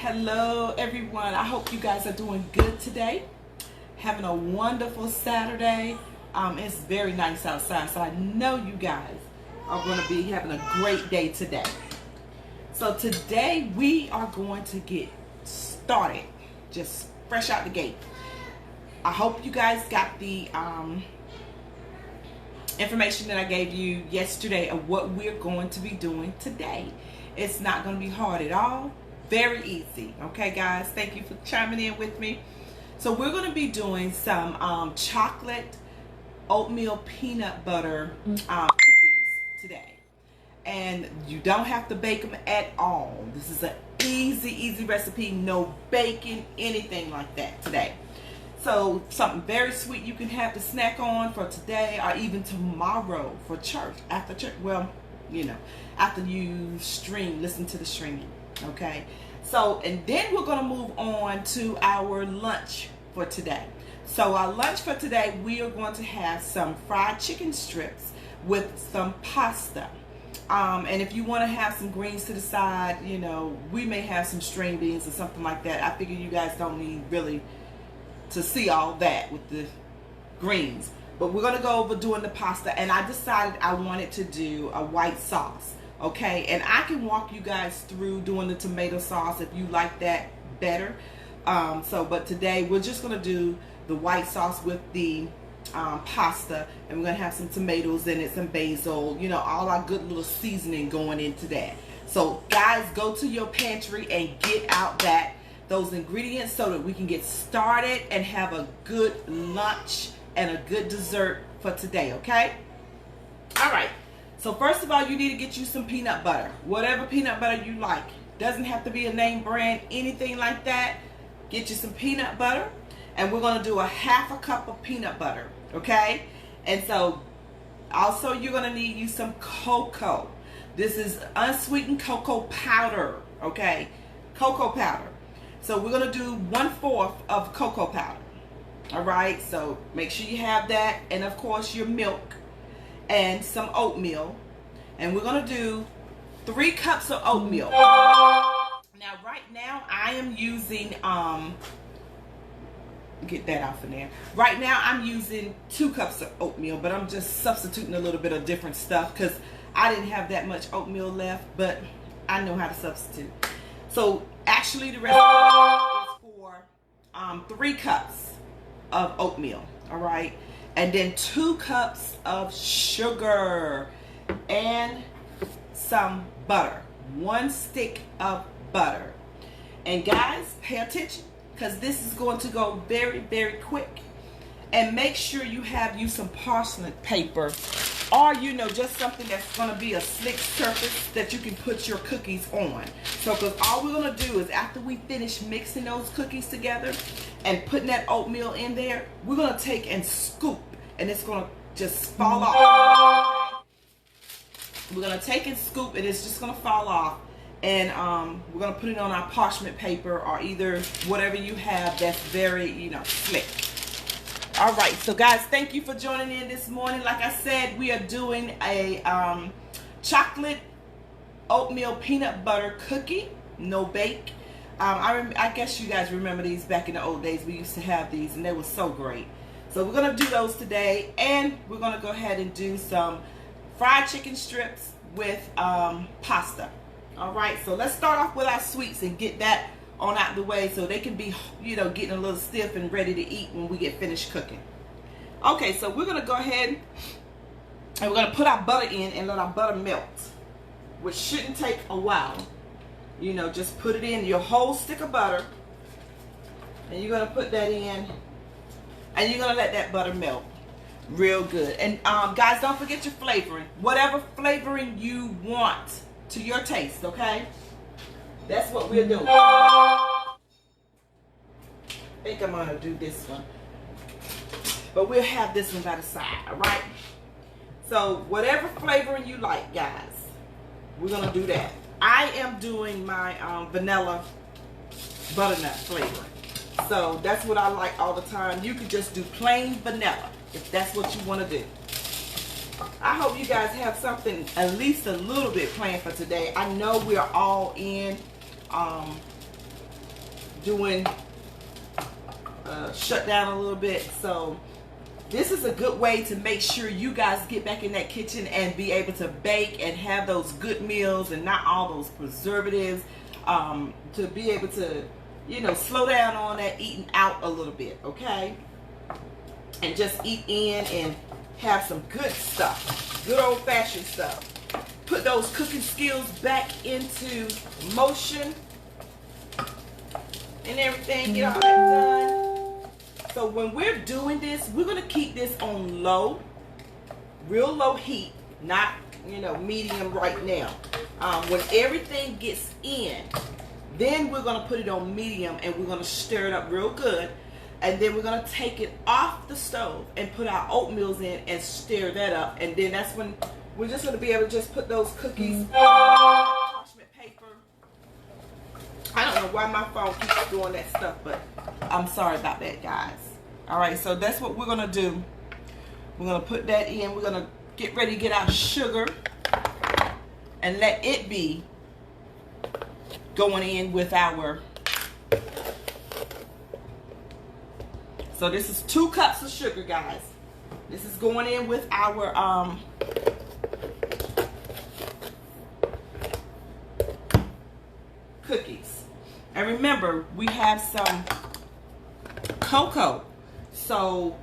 Hello everyone, I hope you guys are doing good today, having a wonderful Saturday. It's very nice outside, so I know you guys are going to be having a great day today. So today we are going to get started, just fresh out the gate. I hope you guys got the information that I gave you yesterday of what we're going to be doing today. It's not going to be hard at all. Very easy. Okay, guys? Thank you for chiming in with me. So we're going to be doing some chocolate oatmeal peanut butter cookies today. And you don't have to bake them at all. This is an easy recipe. No baking, anything like that today. So something very sweet you can have to snack on for today or even tomorrow for church, after church. Well, you know, after you listen to the streaming. Okay, so and then we're going to move on to our lunch for today. So our lunch for today, we are going to have some fried chicken strips with some pasta. And if you want to have some greens to the side, you know, we may have some string beans or something like that. I figure you guys don't need really to see all that with the greens. But we're going to go over doing the pasta, and I decided I wanted to do a white sauce. Okay, and I can walk you guys through doing the tomato sauce if you like that better. But today we're just going to do the white sauce with the pasta, and we're going to have some tomatoes in it, some basil, you know, all our good little seasoning going into that. So guys, go to your pantry and get out those ingredients so that we can get started and have a good lunch and a good dessert for today, okay? All right. So first of all, you need to get you some peanut butter. Whatever peanut butter you like. Doesn't have to be a name brand, anything like that. Get you some peanut butter. And we're going to do a half a cup of peanut butter. Okay? And so also you're going to need you some cocoa. This is unsweetened cocoa powder. Okay? Cocoa powder. So we're going to do 1/4 of cocoa powder. Alright? So make sure you have that. And of course your milk. And some oatmeal, and we're going to do 3 cups of oatmeal. Now right now I am using get that off in there. Right now I'm using 2 cups of oatmeal, but I'm just substituting a little bit of different stuff because I didn't have that much oatmeal left, but I know how to substitute. So actually the recipe is for 3 cups of oatmeal. All right. And then 2 cups of sugar and some butter. 1 stick of butter. And guys, pay attention because this is going to go very quick. And make sure you have some parchment paper, or you know, just something that's going to be a slick surface that you can put your cookies on. So because all we're going to do is after we finish mixing those cookies together and putting that oatmeal in there, we're going to take and scoop, and it's going to just fall off. We're going to take and scoop, and it's just going to fall off. And we're going to put it on our parchment paper or either whatever you have that's very, you know, slick. All right, so guys, thank you for joining in this morning. Like I said, we are doing a chocolate oatmeal peanut butter cookie, no bake. I guess you guys remember these back in the old days. We used to have these, and they were so great. So we're going to do those today, and we're going to go ahead and do some fried chicken strips with pasta. All right, so let's start off with our sweets and get that on out the way so they can be, you know, getting a little stiff and ready to eat when we get finished cooking. Okay, so we're going to go ahead and we're going to put our butter in and let our butter melt, which shouldn't take a while. You know, just put it in your whole stick of butter, and you're going to put that in, and you're going to let that butter melt real good. And guys, don't forget your flavoring. Whatever flavoring you want to your taste, okay? That's what we're doing. I think I'm going to do this one. But we'll have this one by the side, all right? So whatever flavoring you like, guys, we're going to do that. I am doing my vanilla butternut flavoring. So that's what I like all the time. You could just do plain vanilla if that's what you want to do. I hope you guys have something at least a little bit planned for today. I know we're all in doing shut down a little bit. So this is a good way to make sure you guys get back in that kitchen and be able to bake and have those good meals and not all those preservatives, to be able to, you know, slow down on that eating out a little bit, okay? And just eat in and have some good stuff, good old-fashioned stuff. Put those cooking skills back into motion and everything, get all that done. So when we're doing this, we're going to keep this on low, real low heat, not, you know, medium right now. When everything gets in, then we're going to put it on medium and we're going to stir it up real good. And then we're going to take it off the stove and put our oatmeals in and stir that up. And then that's when we're just going to be able to just put those cookies on parchment paper. I don't know why my phone keeps doing that stuff, but I'm sorry about that, guys. All right, so that's what we're going to do. We're going to put that in. We're going to get ready to get our sugar and let it be going in with our... So this is 2 cups of sugar, guys. This is going in with our cookies. And remember, we have some cocoa. So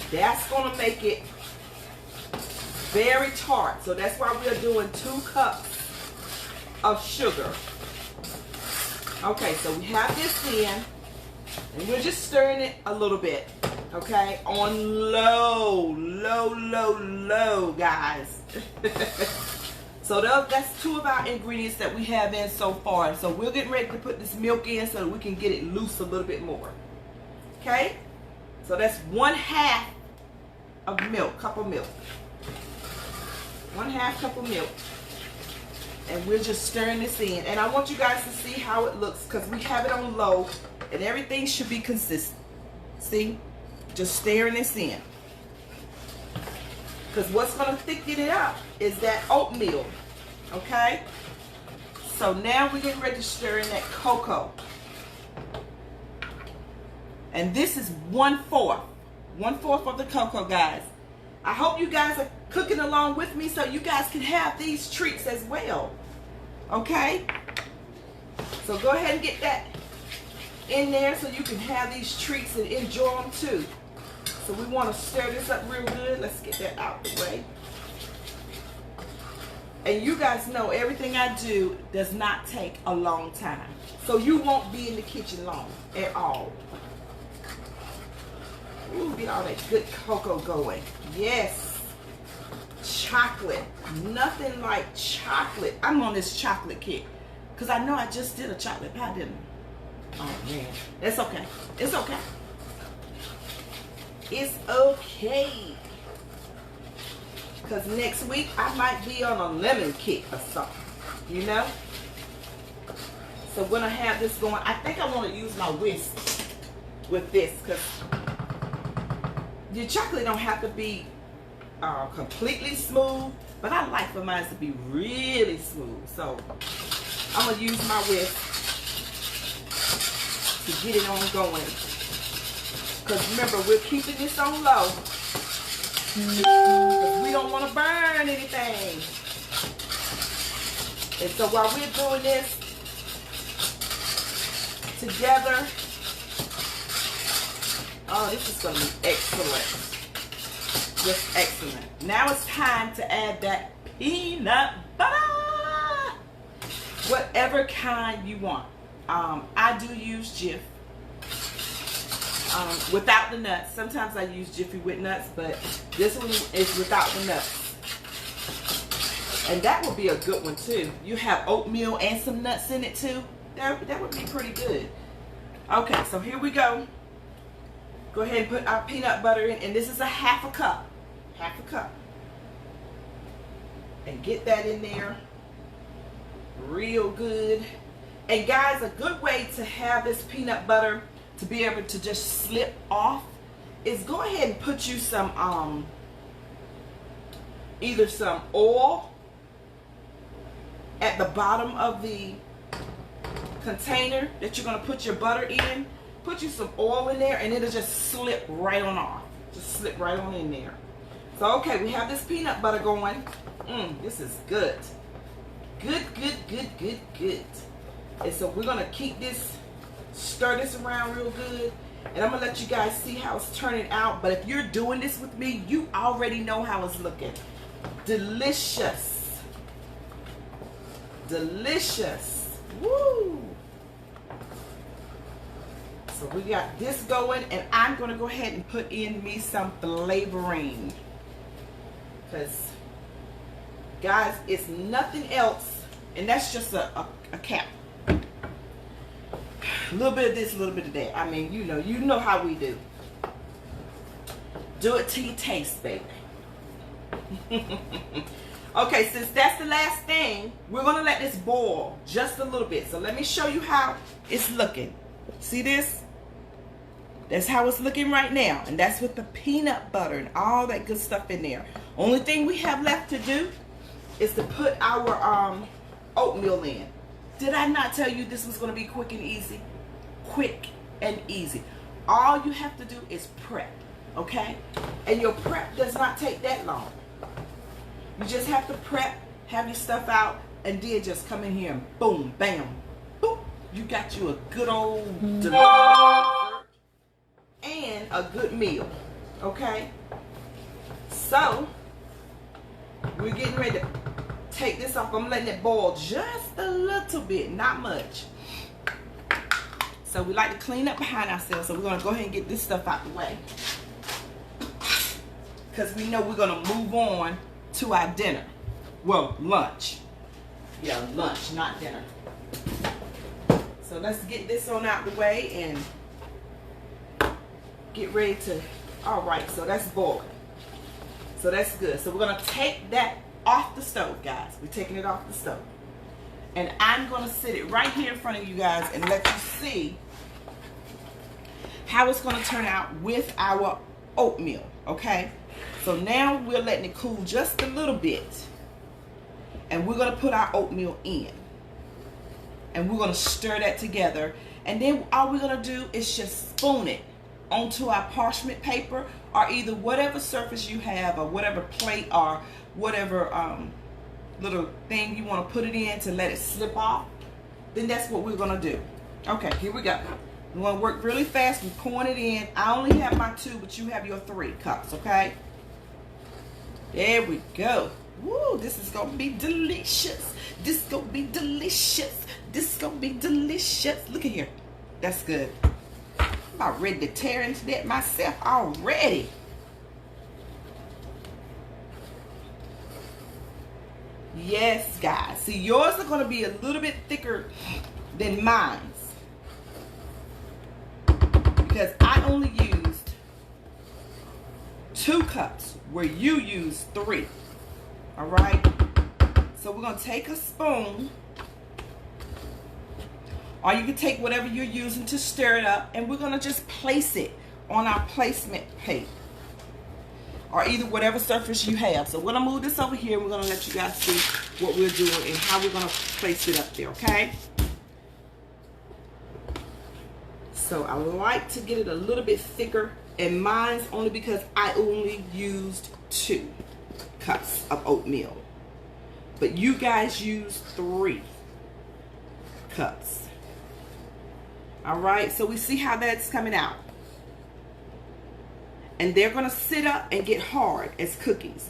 that's going to make it very tart. So that's why we're doing 2 cups of sugar. Okay, so we have this in. And we're just stirring it a little bit, okay? On low, low, low, low, guys. So that's 2 of our ingredients that we have in so far. So we're getting ready to put this milk in so that we can get it loose a little bit more. Okay? So that's 1/2 of milk, cup of milk. 1/2 cup of milk. And we're just stirring this in. And I want you guys to see how it looks because we have it on low. And everything should be consistent. See? Just stirring this in. Because what's going to thicken it up is that oatmeal. Okay? So now we're getting ready to stir in that cocoa. And this is 1/4. 1/4 of the cocoa, guys. I hope you guys are cooking along with me so you guys can have these treats as well. Okay? So go ahead and get that in there so you can have these treats and enjoy them too. So we want to stir this up real good. Let's get that out the way. And you guys know everything I do does not take a long time. So you won't be in the kitchen long at all. Ooh, get all that good cocoa going. Yes. Chocolate. Nothing like chocolate. I'm on this chocolate kick. Because I know I just did a chocolate pie, didn't I? Oh man, it's okay. It's okay. It's okay. Because next week I might be on a lemon kick or something, you know? So when I have this going, I think I want to use my whisk with this because your chocolate don't have to be completely smooth, but I like for mine to be really smooth. So I'm going to use my whisk to get it on going. Because remember, we're keeping this on low. Because we don't want to burn anything. And so while we're doing this together, oh, this is going to be excellent. Just excellent. Now it's time to add that peanut butter. Whatever kind you want. I do use Jif without the nuts. Sometimes I use Jiffy with nuts, but this one is without the nuts. And that would be a good one too. You have oatmeal and some nuts in it too. That would be pretty good. Okay, so here we go. Go ahead and put our peanut butter in, and this is a 1/2 cup. 1/2 cup. And get that in there real good. And guys, a good way to have this peanut butter to be able to just slip off is go ahead and put you some either some oil at the bottom of the container that you're gonna put your butter in, put you some oil in there, and it'll just slip right on off. Just slip right on in there. So okay, we have this peanut butter going. This is good. Good, good, good, good, good. And so we're gonna keep this, stir this around real good. And I'm gonna let you guys see how it's turning out. But if you're doing this with me, you already know how it's looking. Delicious. Delicious. Woo! So we got this going, and I'm gonna go ahead and put in me some flavoring. Because, guys, it's nothing else, and that's just a cap. A little bit of this, a little bit of that. I mean, you know how we do. Do it to your taste, baby. Okay, since that's the last thing, we're gonna let this boil just a little bit. So let me show you how it's looking. See this? That's how it's looking right now. And that's with the peanut butter and all that good stuff in there. Only thing we have left to do is to put our oatmeal in. Did I not tell you this was gonna be quick and easy? Quick and easy. All you have to do is prep, okay? And your prep does not take that long. You just have to prep, have your stuff out, and then just come in here and boom, bam, boom. You got you a good old dessert and a good meal, okay? So, we're getting ready to take this off. I'm letting it boil just a little bit, not much. So we like to clean up behind ourselves, so we're gonna go ahead and get this stuff out the way. Because we know we're gonna move on to our dinner. Well, lunch. Yeah, lunch, not dinner. So let's get this on out the way and get ready to, all right, so that's boiling. So that's good. So we're gonna take that off the stove, guys. We're taking it off the stove. And I'm gonna sit it right here in front of you guys and let you see how it's gonna turn out with our oatmeal, okay? So now we're letting it cool just a little bit. And we're gonna put our oatmeal in. And we're gonna stir that together. And then all we're gonna do is just spoon it onto our parchment paper, or either whatever surface you have, or whatever plate, or whatever little thing you want to put it in to let it slip off. Then that's what we're gonna do. Okay, here we go. We're gonna work really fast. We're pouring it in. I only have my 2, but you have your 3 cups, okay? There we go. Woo, this is gonna be delicious. This gonna be delicious. This gonna be delicious. Look at here. That's good. I'm about ready to tear into that myself already. Yes, guys. See, yours are gonna be a little bit thicker than mine's, because I only used 2 cups where you used 3. All right, so we're gonna take a spoon, or you can take whatever you're using to stir it up, and we're gonna just place it on our placement plate, or either whatever surface you have. So we're gonna move this over here. We're gonna let you guys see what we're doing and how we're gonna place it up there, okay? So I like to get it a little bit thicker, and mine's only because I only used 2 cups of oatmeal, but you guys use 3 cups. All right, so we see how that's coming out, and they're gonna sit up and get hard as cookies.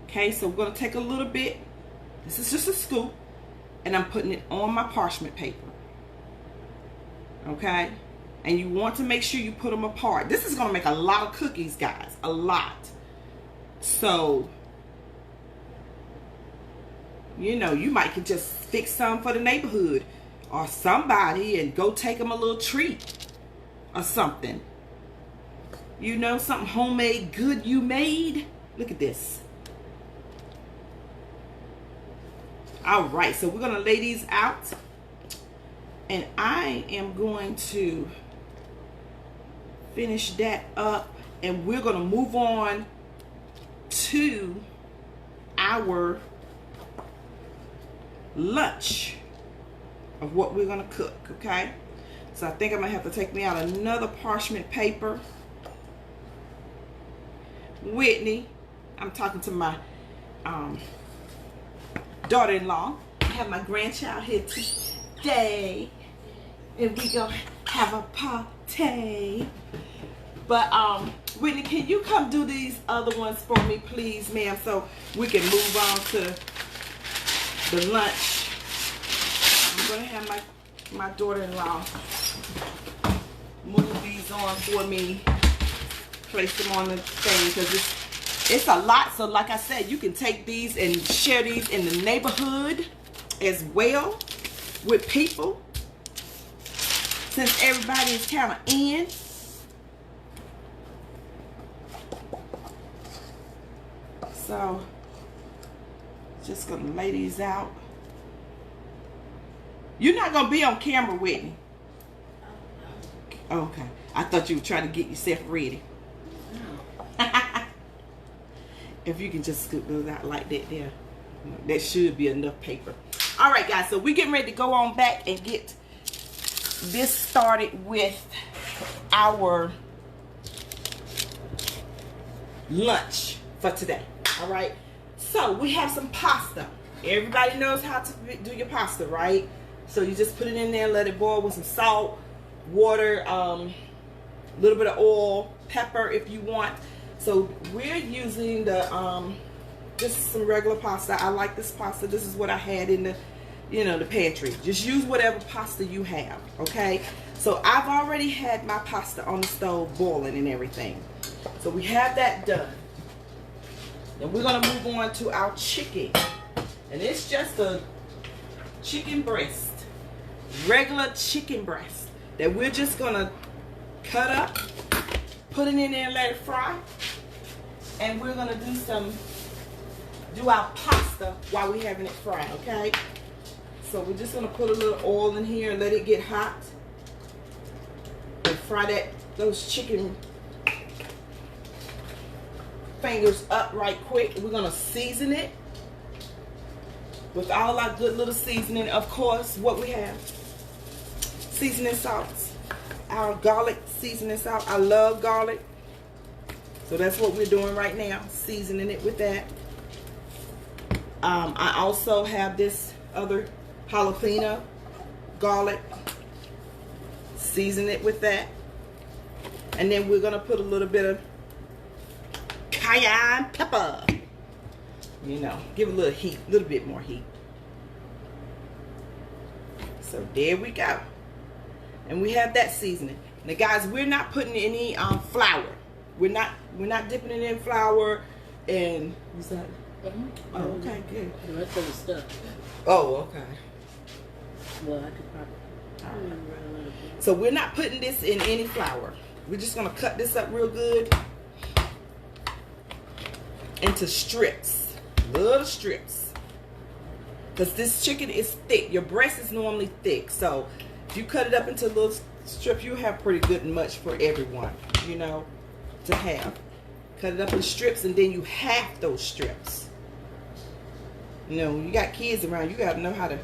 Okay, so we're gonna take a little bit, this is just a scoop, and I'm putting it on my parchment paper. Okay, and you want to make sure you put them apart. This is gonna make a lot of cookies, guys, a lot. So, you know, you might could just fix some for the neighborhood or somebody and go take them a little treat or something. You know, something homemade good you made. Look at this. All right, so we're gonna lay these out, and I am going to finish that up, and we're gonna move on to our lunch. of what we're gonna cook, okay? So I think I'm gonna have to take me out another parchment paper. Whitney, I'm talking to my daughter-in-law. I have my grandchild here today, and we gonna have a party. But Whitney, can you come do these other ones for me, please, ma'am, so we can move on to the lunch. I'm gonna have my daughter-in-law move these on for me, place them on the thing, because it's a lot. So like I said, you can take these and share these in the neighborhood as well with people, since everybody is kind of in. So just gonna lay these out. You're not gonna be on camera, Whitney. Okay, I thought you were trying to get yourself ready. If you can just scoop those out like that there, that should be enough paper. All right, guys, so we're getting ready to go on back and get this started with our lunch for today. All right, so we have some pasta. Everybody knows how to do your pasta, right? So you just put it in there, let it boil with some salt, water, a little bit of oil, pepper if you want. So we're using the this is some regular pasta. I like this pasta. This is what I had in the, you know, the pantry. Just use whatever pasta you have, okay? So I've already had my pasta on the stove boiling and everything. So we have that done. Then we're gonna move on to our chicken. And it's just a chicken breast, regular chicken breast, that we're just gonna cut up, put it in there and let it fry. And we're gonna do our pasta while we're having it fried, okay? So we're just gonna put a little oil in here and let it get hot. And fry those chicken fingers up right quick. We're gonna season it with all our good little seasoning. Of course, what we have, seasoning salts, our garlic seasoning salt. I love garlic, so that's what we're doing right now, seasoning it with that. I also have this other jalapeno garlic, season it with that. And then we're gonna put a little bit of cayenne pepper, you know, give a little heat, a little bit more heat. So there we go. And we have that seasoning. Now guys, we're not putting any flour. We're not dipping it in flour. And what's that? Oh, okay, good. The rest of the stuff. Oh, okay. Well, I could probably remember a little bit. So we're not putting this in any flour. We're just gonna cut this up real good into strips, little strips. Because this chicken is thick. Your breast is normally thick. So if you cut it up into little strips, you have pretty good and much for everyone, you know, to have. Cut it up in strips, and then you half those strips. You know, when you got kids around, you got to know how to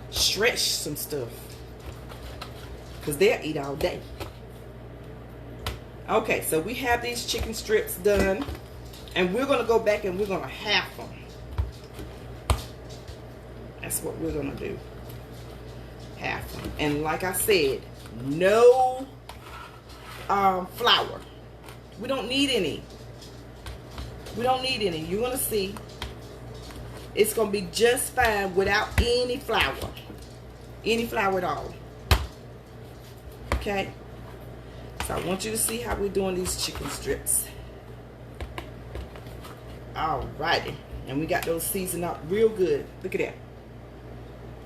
stretch some stuff, because they'll eat all day. Okay, so we have these chicken strips done, and we're going to go back and we're going to half them. That's what we're going to do. Half them. And like I said, no flour. We don't need any. We don't need any. You're going to see. It's going to be just fine without any flour. Any flour at all. Okay? So I want you to see how we're doing these chicken strips. Alrighty. And we got those seasoned up real good. Look at that.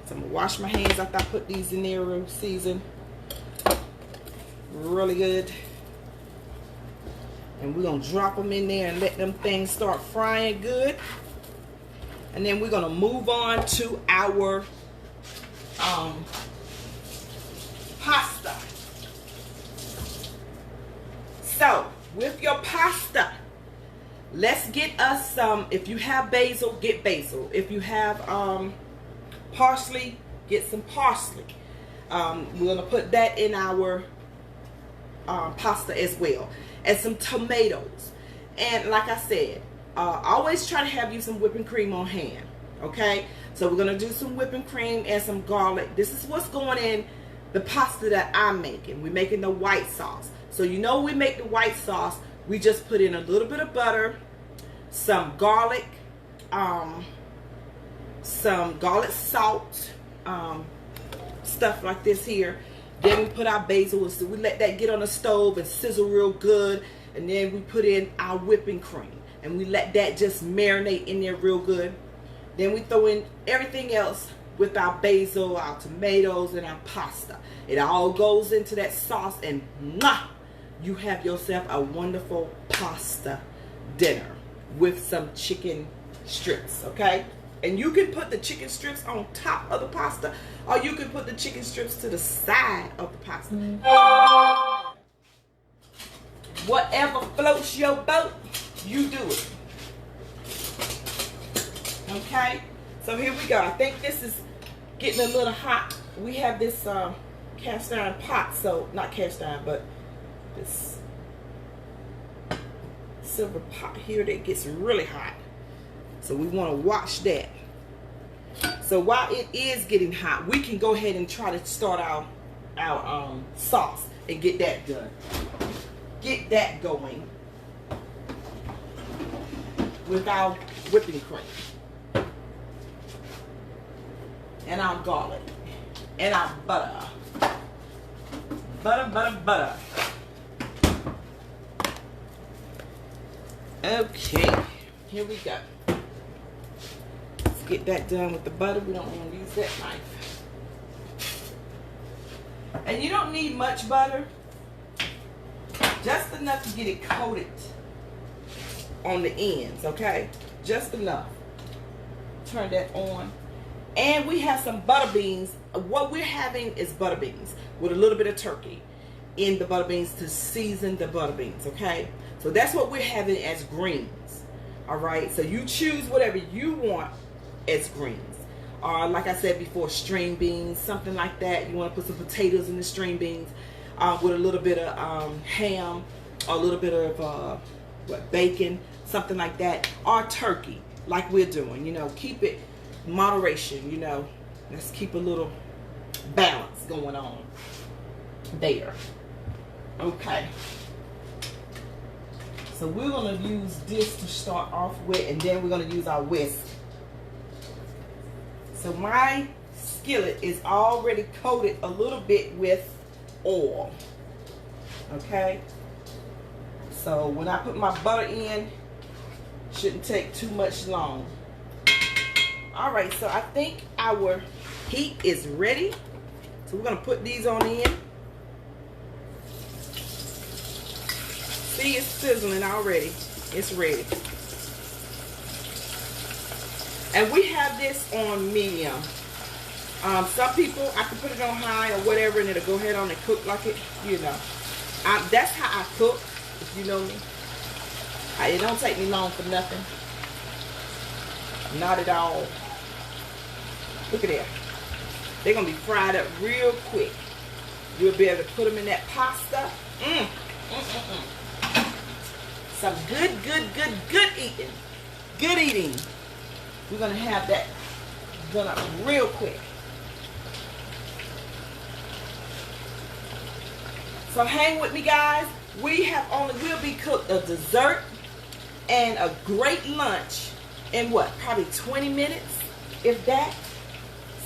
So I'm going to wash my hands after I put these in there real seasoned. Really good. And we're going to drop them in there and let them things start frying good. And then we're going to move on to our pasta. So, with your pasta, let's get us some. If you have basil, get basil. If you have parsley, get some parsley. We're going to put that in our pasta as well. And some tomatoes. And like I said, always try to have you some whipping cream on hand. Okay? So we're going to do some whipping cream and some garlic. This is what's going in the pasta that I'm making. We're making the white sauce. So you know we make the white sauce. We just put in a little bit of butter, some garlic salt, stuff like this here. Then we put our basil. So we let that get on the stove and sizzle real good. And then we put in our whipping cream. And we let that just marinate in there real good. Then we throw in everything else with our basil, our tomatoes, and our pasta. It all goes into that sauce, and mwah, you have yourself a wonderful pasta dinner with some chicken strips, okay? And you can put the chicken strips on top of the pasta, or you can put the chicken strips to the side of the pasta. Whatever floats your boat, you do it. Okay, so here we go. I think this is getting a little hot. We have this cast iron pot, so not cast iron, but this silver pot here that gets really hot. So we want to watch that. So while it is getting hot, we can go ahead and try to start our sauce and get that done. Get that going with our whipping cream. And our garlic. And our butter. Butter, butter, butter. Okay. Here we go. Let's get that done with the butter. We don't want to use that knife. And you don't need much butter. Just enough to get it coated on the ends, okay? Just enough. Turn that on. And we have some butter beans. What we're having is butter beans with a little bit of turkey in the butter beans to season the butter beans, okay? So that's what we're having as greens, all right? So you choose whatever you want as greens. Or like I said before, string beans, something like that. You want to put some potatoes in the string beans with a little bit of ham, or a little bit of bacon, something like that. Or turkey, like we're doing, you know, keep it moderation, you know. Let's keep a little balance going on there. Okay. So we're going to use this to start off with, and then we're going to use our whisk. So my skillet is already coated a little bit with oil. Okay. So when I put my butter in, shouldn't take too much long. All right, so I think our heat is ready. So we're going to put these on in. See, it's sizzling already. It's ready. And we have this on medium. Some people, I can put it on high or whatever, and it'll go ahead on and cook like it, you know. That's how I cook, if you know me. It don't take me long for nothing. Not at all. Look at that. They're going to be fried up real quick. You'll be able to put them in that pasta. Some good eating. Good eating. We're going to have that done up real quick. So hang with me, guys. We'll be cooked a dessert and a great lunch in what? Probably 20 minutes, if that.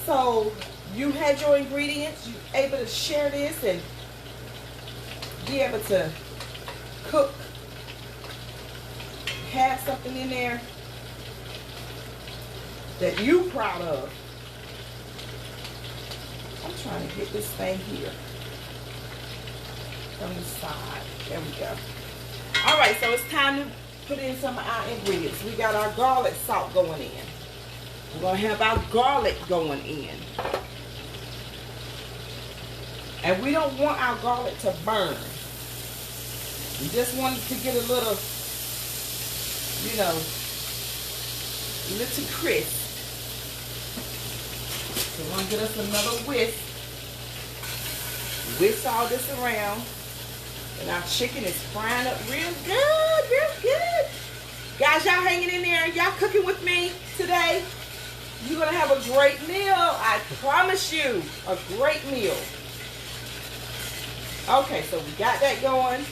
So you had your ingredients. You're able to share this and be able to cook. Have something in there that you're proud of. I'm trying to get this thing here from the side. There we go. All right, so it's time to put in some of our ingredients. We got our garlic salt going in. We're going to have our garlic going in. And we don't want our garlic to burn. We just want it to get a little, you know, a little crisp. So we're gonna get us another whisk. Whisk all this around. And our chicken is frying up real good, real good. Guys, y'all hanging in there? Y'all cooking with me today? You're gonna have a great meal. I promise you, a great meal. Okay, so we got that going.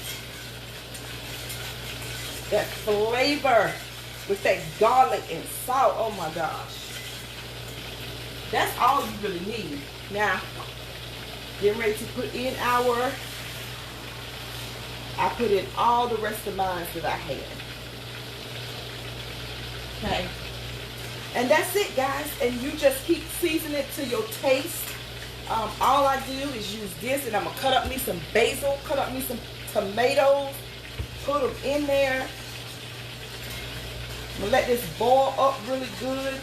That flavor with that garlic and salt. Oh my gosh. That's all you really need. Now, getting ready to put in I put in all the rest of mine that I had. Okay. And that's it, guys. And you just keep seasoning it to your taste. All I do is use this, and I'm going to cut up me some basil, cut up me some tomatoes, put them in there. I'm going to let this boil up really good.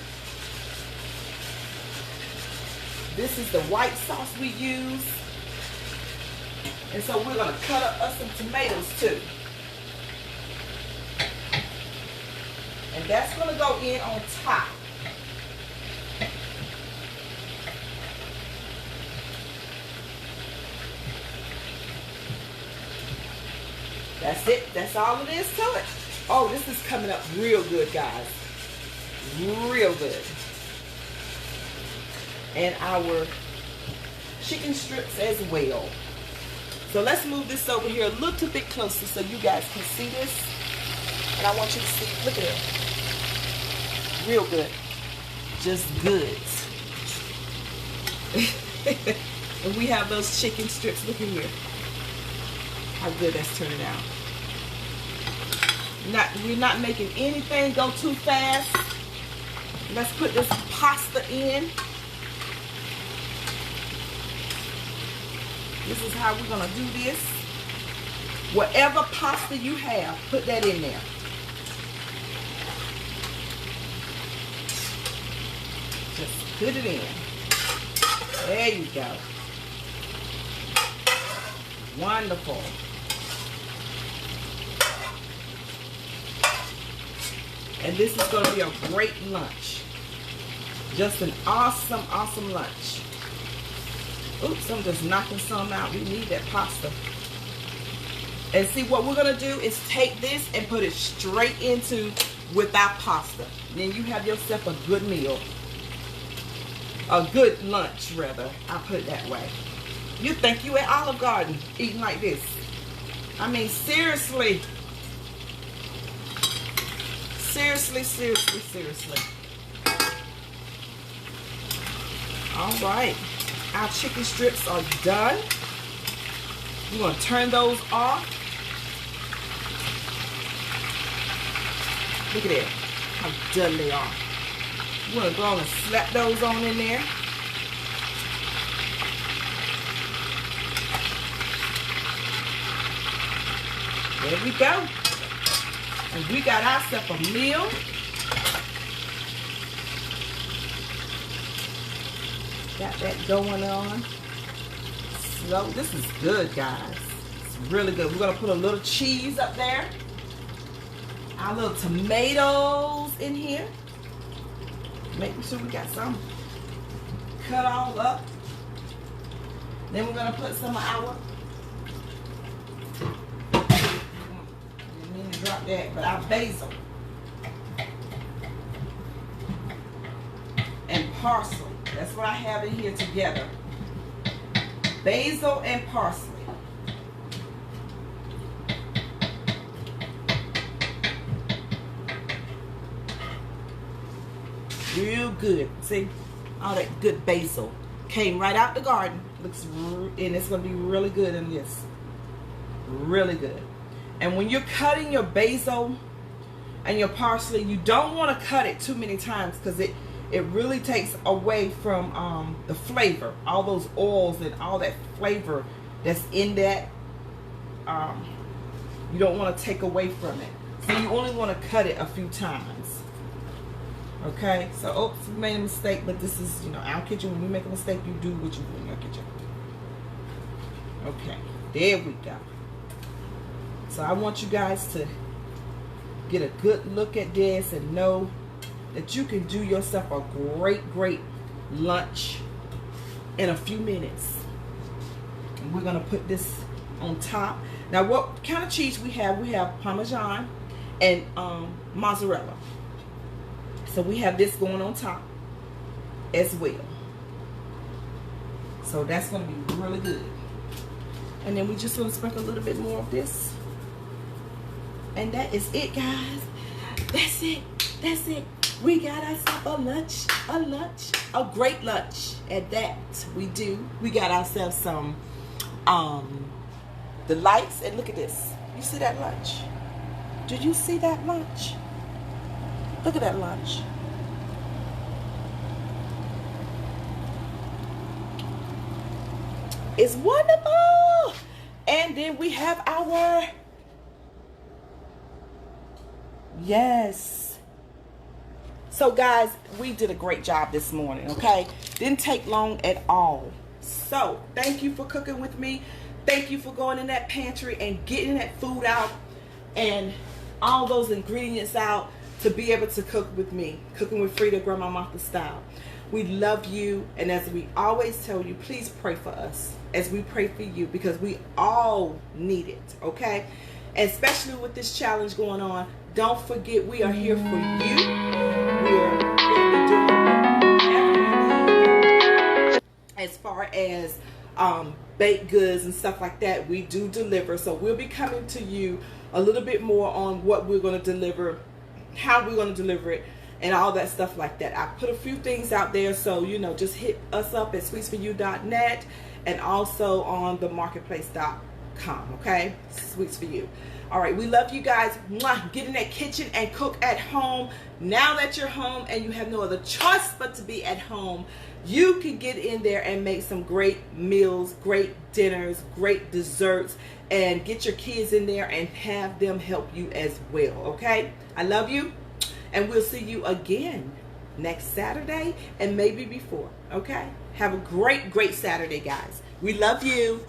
This is the white sauce we use. And so we're going to cut up us some tomatoes too. And that's going to go in on top. That's it. That's all it is to it. Oh, this is coming up real good, guys. Real good. And our chicken strips as well. So let's move this over here a little bit closer so you guys can see this. And I want you to see, look at it. Real good. Just good. And we have those chicken strips. Look at here. How good that's turning out. We're not making anything go too fast. Let's put this pasta in. This is how we're going to do this. Whatever pasta you have, put that in there. Just put it in. There you go. Wonderful. And this is going to be a great lunch. Just an awesome, awesome lunch. Oops, I'm just knocking some out. We need that pasta. And see, what we're going to do is take this and put it straight into with our pasta. Then you have yourself a good meal. A good lunch, rather. I'll put it that way. You think you at Olive Garden eating like this. I mean, seriously. Seriously, seriously, seriously. All right. Our chicken strips are done. We're going to turn those off. Look at that. How done they are. We're going to go on and slap those on in there. There we go. And we got ourselves a meal. Got that going on. Slow. This is good, guys. It's really good. We're going to put a little cheese up there. Our little tomatoes in here. Making sure we got some cut all up. Then we're going to put some of our, didn't mean to drop that, but our basil and parsley. That's what I have in here together. Basil and parsley. Real good. See, all that good basil came right out the garden. Looks, and it's gonna be really good in this. Really good. And when you're cutting your basil and your parsley, you don't want to cut it too many times because it really takes away from the flavor. All those oils and all that flavor that's in that, you don't want to take away from it. So you only want to cut it a few times. Okay, so oops, we made a mistake, but this is, you know, our kitchen. When you make a mistake, you do what you do in your kitchen. Okay, there we go. So I want you guys to get a good look at this and know that you can do yourself a great, great lunch in a few minutes. And we're gonna put this on top. Now, what kind of cheese we have? We have Parmesan and mozzarella. So we have this going on top as well. So that's gonna be really good. And then we just gonna sprinkle a little bit more of this. And that is it, guys. That's it. That's it. We got ourselves a great lunch at that. We do. We got ourselves some the lights, and look at this. You see that lunch? Did you see that lunch? Look at that lunch. It's wonderful. And then we have our, yes. So guys, we did a great job this morning, okay? Didn't take long at all. So thank you for cooking with me. Thank you for going in that pantry and getting that food out and all those ingredients out to be able to cook with me. Cooking with Freda, Grandma Martha style. We love you, and as we always tell you, please pray for us as we pray for you, because we all need it, okay? And especially with this challenge going on, don't forget we are here for you. We're going to be doing everything as far as baked goods and stuff like that. We do deliver, so we'll be coming to you a little bit more on what we're going to deliver, how we're going to deliver it, and all that stuff like that. I put a few things out there, so you know, just hit us up at sweetsforyou.net and also on the marketplace.com, okay? Sweets for You. All right, we love you guys. Mwah. Get in that kitchen and cook at home. Now that you're home and you have no other choice but to be at home, you can get in there and make some great meals, great dinners, great desserts, and get your kids in there and have them help you as well, okay? I love you, and we'll see you again next Saturday and maybe before, okay? Have a great, great Saturday, guys. We love you.